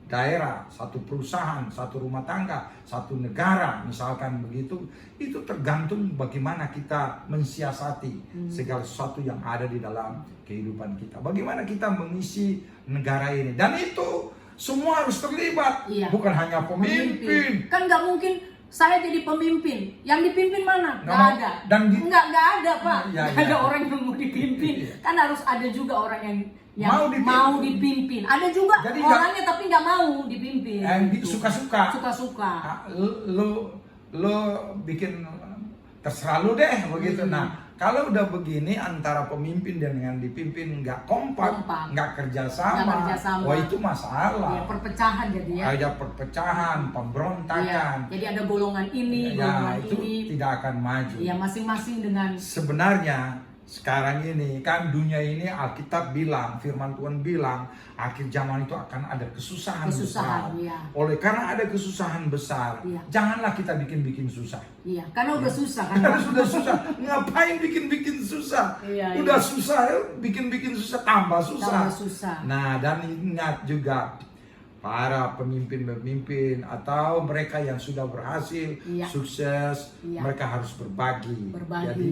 daerah, satu perusahaan, satu rumah tangga, satu negara misalkan begitu, itu tergantung bagaimana kita mensiasati segala sesuatu yang ada di dalam kehidupan kita. Bagaimana kita mengisi negara ini, dan itu semua harus terlibat, bukan hanya pemimpin. Kan nggak mungkin saya jadi pemimpin, yang dipimpin mana? Nggak ada. Dan nggak ada Pak. Nggak ada orang yang mau dipimpin. Kan harus ada juga orang yang mau dipimpin. Ada juga jadi orangnya tapi nggak mau dipimpin. Suka-suka. Lo bikin terserah lu deh begitu. Nah, kalau udah begini antara pemimpin dan yang dipimpin nggak kompak, nggak kerjasama, wah itu masalah. Perpecahan jadi ya. Ada perpecahan, pemberontakan. Jadi ada golongan ini, golongan itu ini. Tidak akan maju. Iya, masing-masing dengan. Sebenarnya sekarang ini kan dunia ini Alkitab bilang, firman Tuhan bilang akhir zaman itu akan ada kesusahan besar. Oleh karena ada kesusahan besar, janganlah kita bikin susah. Karena udah susah kan. Karena sudah susah. Ngapain bikin susah? Udah susah, bikin susah tambah susah. Nah, dan ingat juga para pemimpin atau mereka yang sudah berhasil, sukses, mereka harus berbagi.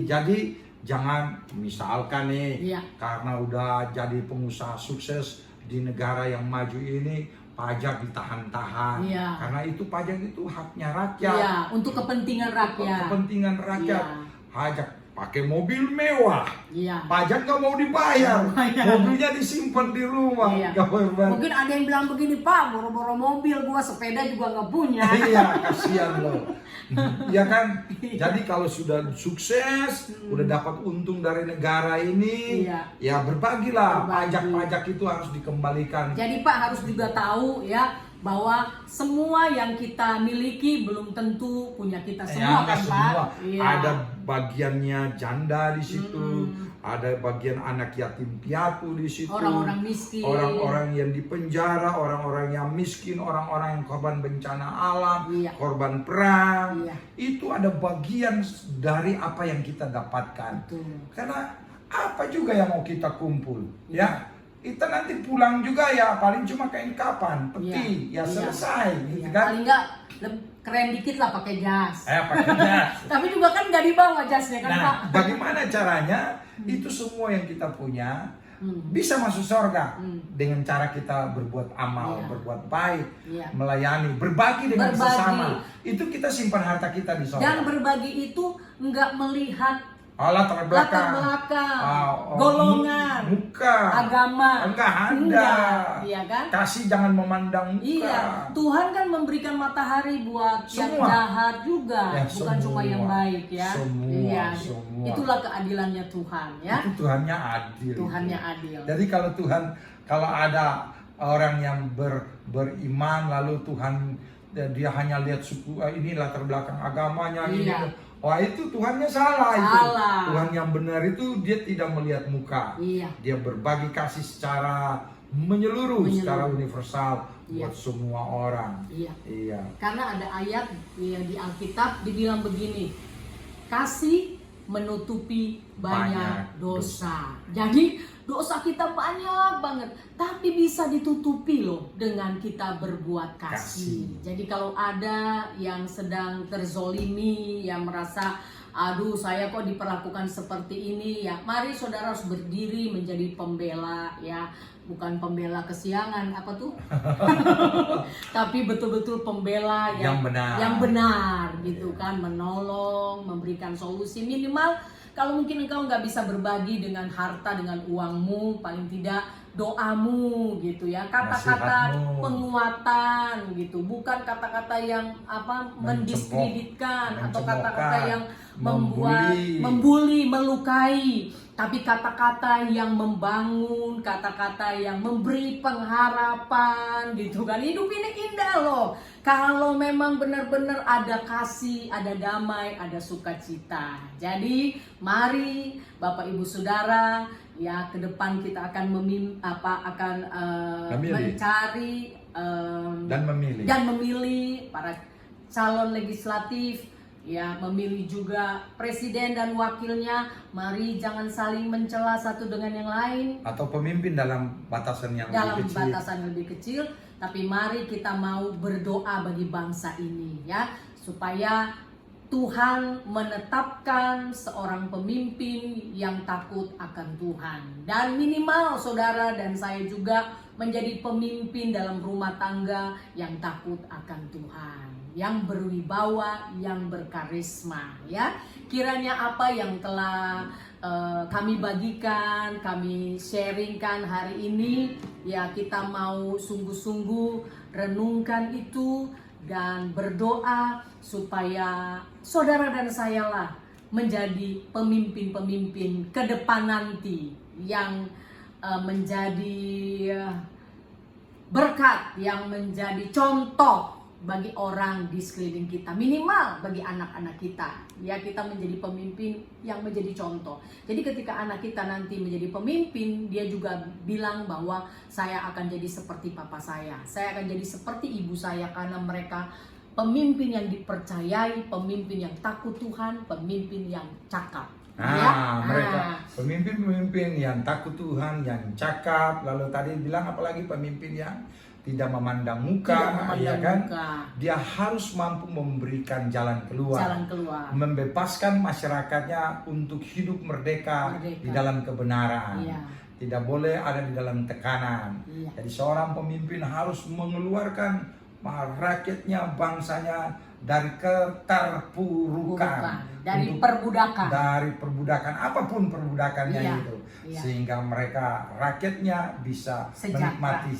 Jadi jangan misalkan nih, karena udah jadi pengusaha sukses di negara yang maju ini, pajak ditahan-tahan. Karena itu pajak itu haknya rakyat. Untuk kepentingan rakyat. Kepentingan rakyat. Pajak pakai mobil mewah, pajak nggak mau dibayar, mobilnya disimpan di rumah. Mungkin ada yang bilang begini, Pak, boro-boro mobil, gua sepeda juga nggak punya. Iya, kasihan loh. Ya kan, jadi kalau sudah sukses, udah dapat untung dari negara ini, ya berbagilah. Pajak-pajak itu harus dikembalikan. Jadi Pak harus juga tahu ya, bahwa semua yang kita miliki belum tentu punya kita semua kan Pak. Ada bagiannya janda di situ, ada bagian anak yatim piatu di situ, orang-orang miskin, orang-orang yang dipenjara, orang-orang yang miskin, orang-orang yang korban bencana alam, korban perang. Itu ada bagian dari apa yang kita dapatkan. Karena apa juga yang mau kita kumpul, ya. Kita nanti pulang juga ya paling cuma kain kapan, peti, selesai gitu kan. Paling nggak keren dikit lah pakai jas. Pakai jas. Tapi juga kan nggak dibawa jasnya kan Pak. Bagaimana caranya itu semua yang kita punya bisa masuk surga dengan cara kita berbuat amal, berbuat baik, melayani, berbagi dengan sesama. Itu kita simpan harta kita di surga. Dan berbagi itu nggak melihat latar belakang, golongan, muka, agama, enggak ada. Iya kan? Kasih jangan memandang muka. Iya, Tuhan kan memberikan matahari buat yang jahat juga, bukan cuma yang baik ya. Semua. Itulah keadilannya Tuhan ya. Itu Tuhannya adil. Tuhannya adil. Jadi kalau ada orang yang beriman lalu Tuhan dia hanya lihat suku ini latar belakang agamanya ini. Wah itu Tuhannya salah. Tuhan yang benar itu dia tidak melihat muka. Dia berbagi kasih secara menyeluruh. Secara universal buat semua orang. Karena ada ayat yang di Alkitab dibilang begini, kasih menutupi banyak dosa. Jadi dosa kita banyak banget, tapi bisa ditutupi loh dengan kita berbuat kasih. Jadi kalau ada yang sedang terzolimi, yang merasa aduh saya kok diperlakukan seperti ini, ya mari saudara harus berdiri menjadi pembela, ya bukan pembela kesiangan apa tuh tapi betul-betul pembela yang benar gitu kan, menolong, memberikan solusi. Minimal kalau mungkin engkau nggak bisa berbagi dengan harta, dengan uangmu, paling tidak doamu gitu ya, kata-kata penguatan gitu, bukan kata-kata yang mendiskreditkan atau kata-kata yang membuli, melukai, tapi kata-kata yang membangun, kata-kata yang memberi pengharapan gitu kan. Hidup ini indah loh kalau memang benar-benar ada kasih, ada damai, ada sukacita. Jadi mari Bapak Ibu Saudara, ya ke depan kita akan mencari dan memilih para calon legislatif, ya memilih juga presiden dan wakilnya. Mari jangan saling mencela satu dengan yang lain atau pemimpin dalam batasan yang lebih kecil, tapi mari kita mau berdoa bagi bangsa ini ya, supaya Tuhan menetapkan seorang pemimpin yang takut akan Tuhan. Dan minimal saudara dan saya juga menjadi pemimpin dalam rumah tangga yang takut akan Tuhan, yang berwibawa, yang berkarisma ya. Kiranya apa yang telah kami bagikan, kami sharingkan hari ini, ya kita mau sungguh-sungguh renungkan itu dan berdoa supaya saudara dan saya lah menjadi pemimpin-pemimpin ke depan nanti yang menjadi berkat, yang menjadi contoh bagi orang di sekeliling kita, minimal bagi anak-anak kita. Ya, kita menjadi pemimpin yang menjadi contoh. Jadi ketika anak kita nanti menjadi pemimpin, dia juga bilang bahwa saya akan jadi seperti papa saya akan jadi seperti ibu saya, karena mereka pemimpin yang dipercayai, pemimpin yang takut Tuhan, pemimpin yang cakap. Mereka pemimpin-pemimpin yang takut Tuhan, yang cakap. Lalu tadi bilang apalagi pemimpin yang tidak memandang muka, Dia harus mampu memberikan jalan keluar, membebaskan masyarakatnya untuk hidup merdeka di dalam kebenaran. Tidak boleh ada di dalam tekanan. Jadi seorang pemimpin harus mengeluarkan rakyatnya, bangsanya dari keterpurukan, dari perbudakan, apapun perbudakannya itu, sehingga mereka rakyatnya bisa menikmati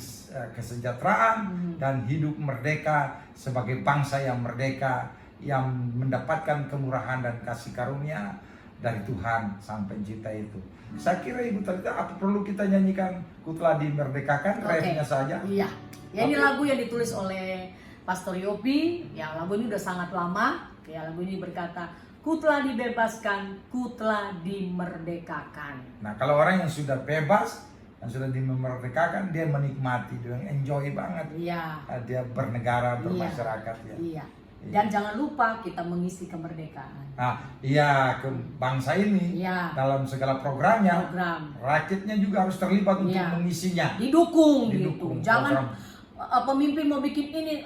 kesejahteraan dan hidup merdeka sebagai bangsa yang merdeka, yang mendapatkan kemurahan dan kasih karunia dari Tuhan Sang Pencipta itu. Saya kira Ibu Talita, apa perlu kita nyanyikan Ku Telah Dimerdekakan, refnya saja? Iya. Ya, ini lagu yang ditulis oleh Pastor Yopi. Ya, lagu ini udah sangat lama. Ya, lagu ini berkata, ku telah dibebaskan, ku telah dimerdekakan. Nah, kalau orang yang sudah bebas, yang sudah dimerdekakan, dia menikmati, dia enjoy banget. Iya. Dia bernegara, bermasyarakat. Iya. Dan jangan lupa kita mengisi kemerdekaan. Ke bangsa ini dalam segala programnya, rakyatnya juga harus terlibat untuk mengisinya. Didukung. Jangan pemimpin mau bikin ini,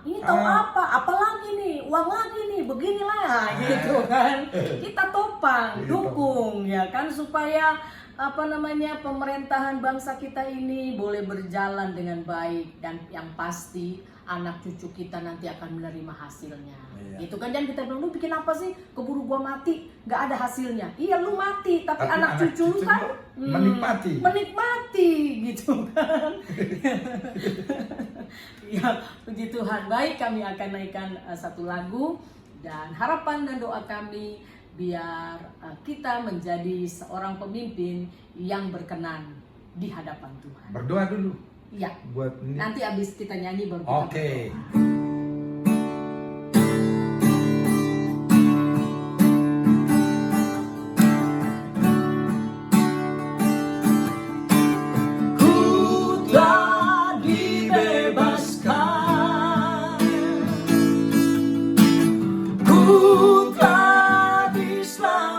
ini tahu apa lagi nih, uang lagi nih, beginilah gitu kan. Kita topang, dukung ya kan, supaya pemerintahan bangsa kita ini boleh berjalan dengan baik, dan yang pasti anak cucu kita nanti akan menerima hasilnya. Itu kan, jangan kita bilang lu bikin apa sih, keburu gua mati nggak ada hasilnya. Iya, lu mati tapi anak cucu lu kan menikmati gitu kan. Ya, puji Tuhan. Baik, kami akan naikkan satu lagu, dan harapan dan doa kami biar kita menjadi seorang pemimpin yang berkenan di hadapan Tuhan. Berdoa dulu. Iya. Buat ini. Nanti abis kita nyanyi baru kita berdoa. Ku telah diselamatkan.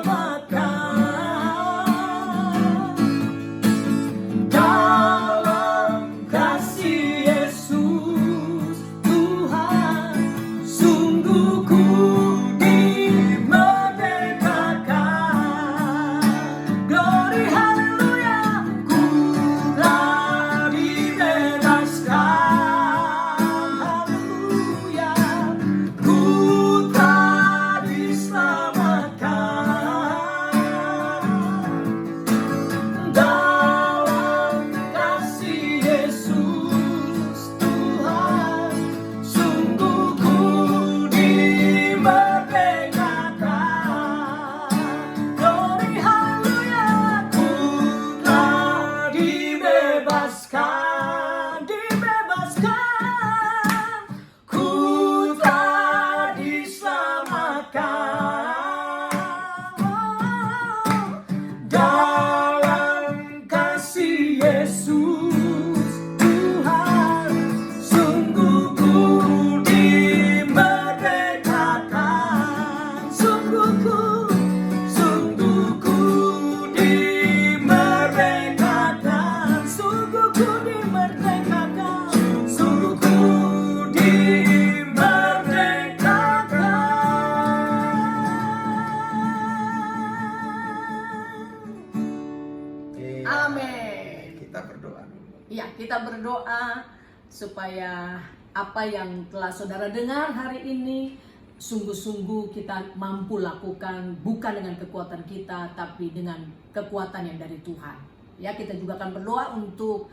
Ya, kita berdoa supaya apa yang telah saudara dengar hari ini sungguh-sungguh kita mampu lakukan, bukan dengan kekuatan kita, tapi dengan kekuatan yang dari Tuhan. Ya, kita juga akan berdoa untuk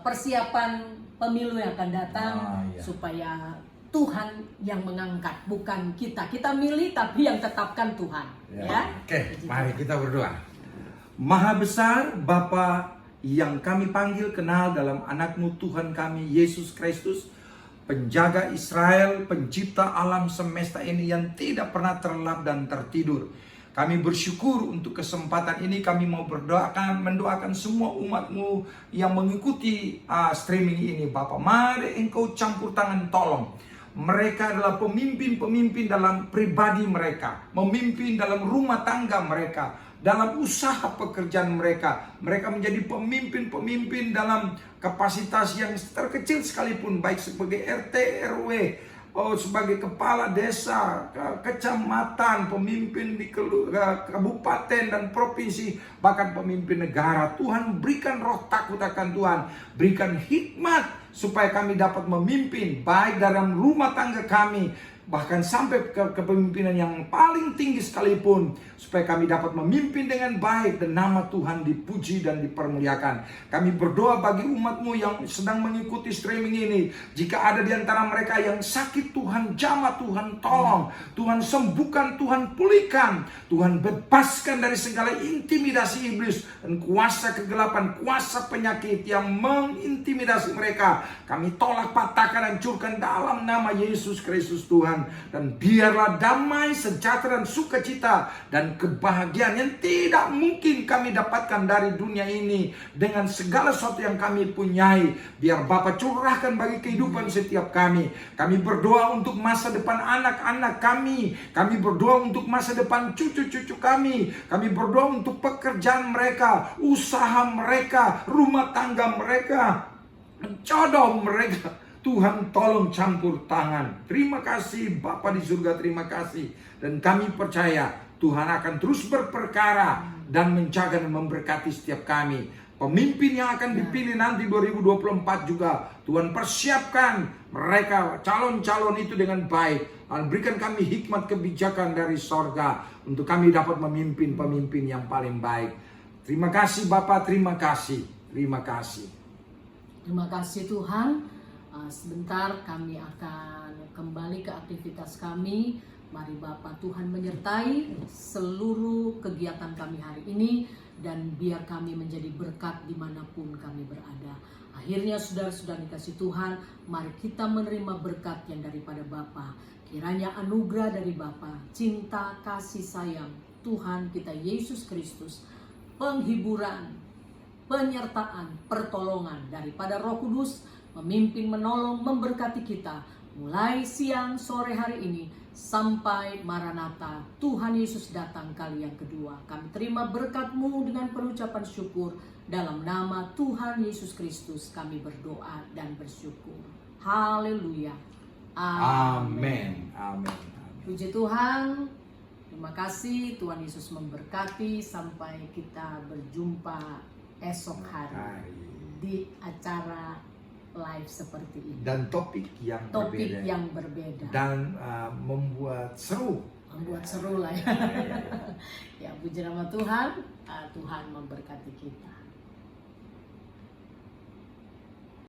persiapan pemilu yang akan datang, supaya Tuhan yang mengangkat, bukan kita. Kita milih, tapi yang tetapkan Tuhan. Ya. Oke, mari kita berdoa. Maha besar Bapa yang kami panggil kenal dalam anakmu Tuhan kami Yesus Kristus, penjaga Israel, pencipta alam semesta ini yang tidak pernah terlelap dan tertidur. Kami bersyukur untuk kesempatan ini. Kami mau mendoakan semua umatmu yang mengikuti streaming ini. Bapa, mari Engkau campur tangan, tolong. Mereka adalah pemimpin-pemimpin dalam pribadi mereka, memimpin dalam rumah tangga mereka, dalam usaha pekerjaan mereka. Mereka menjadi pemimpin-pemimpin dalam kapasitas yang terkecil sekalipun, baik sebagai RT, RW, sebagai kepala desa, kecamatan, pemimpin di kabupaten dan provinsi, bahkan pemimpin negara. Tuhan, berikan roh takut akan Tuhan, berikan hikmat supaya kami dapat memimpin baik dalam rumah tangga kami, bahkan sampai ke kepemimpinan yang paling tinggi sekalipun, supaya kami dapat memimpin dengan baik dan nama Tuhan dipuji dan dipermuliakan. Kami berdoa bagi umatmu yang sedang mengikuti streaming ini. Jika ada di antara mereka yang sakit, Tuhan jamah, Tuhan tolong, Tuhan sembuhkan, Tuhan pulihkan, Tuhan bebaskan dari segala intimidasi iblis dan kuasa kegelapan, kuasa penyakit yang mengintimidasi mereka. Kami tolak, patahkan, hancurkan dalam nama Yesus Kristus Tuhan. Dan biarlah damai, sejahtera, dan sukacita dan kebahagiaan yang tidak mungkin kami dapatkan dari dunia ini dengan segala sesuatu yang kami punyai, biar Bapa curahkan bagi kehidupan setiap kami. Kami berdoa untuk masa depan anak-anak kami. Kami berdoa untuk masa depan cucu-cucu kami. Kami berdoa untuk pekerjaan mereka, usaha mereka, rumah tangga mereka, jodoh mereka. Tuhan, tolong campur tangan. Terima kasih Bapa di surga, terima kasih. Dan kami percaya Tuhan akan terus berperkara dan menjaga dan memberkati setiap kami. Pemimpin yang akan dipilih nanti 2024 juga, Tuhan persiapkan mereka, calon-calon itu dengan baik. Dan berikan kami hikmat kebijakan dari sorga untuk kami dapat memimpin pemimpin yang paling baik. Terima kasih Bapa, terima kasih. Terima kasih. Terima kasih Tuhan. Sebentar kami akan kembali ke aktivitas kami. Mari Bapa Tuhan menyertai seluruh kegiatan kami hari ini, dan biar kami menjadi berkat dimanapun kami berada. Akhirnya saudara-saudara dikasih Tuhan, mari kita menerima berkat yang daripada Bapa. Kiranya anugerah dari Bapa, cinta, kasih sayang Tuhan kita Yesus Kristus, penghiburan, penyertaan, pertolongan daripada Roh Kudus, memimpin, menolong, memberkati kita mulai siang sore hari ini sampai Maranatha Tuhan Yesus datang kali yang kedua. Kami terima berkat-Mu dengan penucapan syukur. Dalam nama Tuhan Yesus Kristus kami berdoa dan bersyukur. Haleluya. Amin. Amin. Puji Tuhan. Terima kasih. Tuhan Yesus memberkati. Sampai kita berjumpa esok hari di acara live seperti ini, dan topik yang berbeda dan membuat seru lah ya. Ya, puji nama Tuhan. Tuhan memberkati kita.